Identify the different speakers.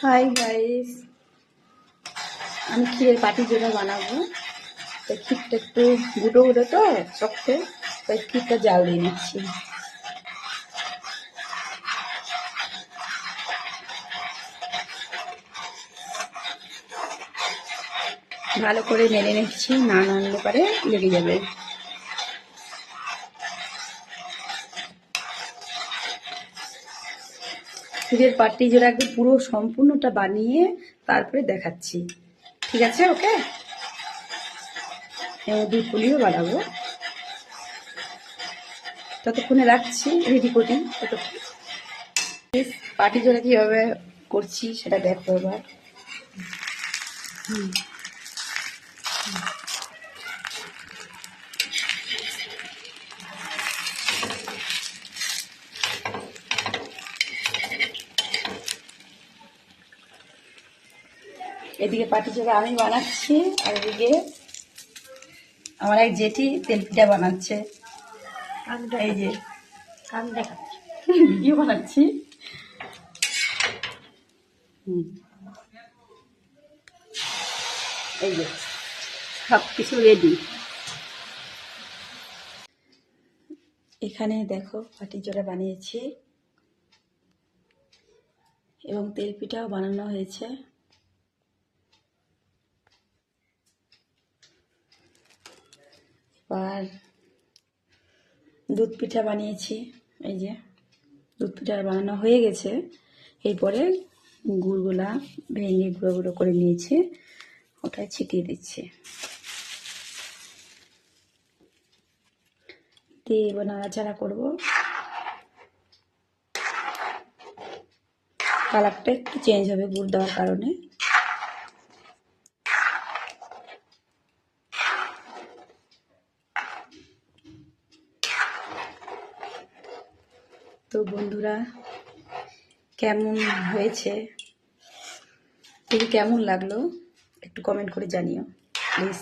Speaker 1: Hi guys, আমি ক্ষীরের পাটি যেটা বানাবো, তাই ক্ষীরটা একটু গুঁড়ো গুঁড়ো তো শক্ত, তাই ক্ষীরটা জাল দিয়ে নিচ্ছি। ভালো করে নেড়ে নিচ্ছি, না নাড়লে পরে লেগে যাবে। ক্ষীরের পাটি যেটা একদম পুরো সম্পূর্ণটা বানিয়ে তারপরে দেখাচ্ছি, ঠিক আছে? ওকে, দুধ পুলিও বানাবো, ততক্ষণে রাখছি, রেডি করি। ততক্ষণ পাটি জোড়া কীভাবে করছি সেটা দেখো এবার। এদিকে পাটি জোড়া আমি বানাচ্ছি, আর এদিকে আমার এক জেঠি তেলপিঠা বানাচ্ছে। এই যে কান দেখাচ্ছি, ভিডিও বানাচ্ছি। এই যে সব কিছু রেডি। এখানে দেখো পাটি জোড়া বানিয়েছি এবং তেলপিঠাও বানানো হয়েছে। আর দুধ পিঠা বানিয়েছি, এই যে দুধ পিঠা বানানো হয়ে গেছে। এরপরে গুড়গুলা ভেঙে গুঁড়ো গুঁড়ো করে নিয়েছি, ওটাই ছিটিয়ে দিচ্ছি। দিয়ে এবার নাড়াচাড়া করবো। কালারটা একটু চেঞ্জ হবে গুড় দেওয়ার কারণে। তো বন্ধুরা, কেমন হয়েছে, কেমন লাগলো একটু কমেন্ট করে জানিও প্লিজ।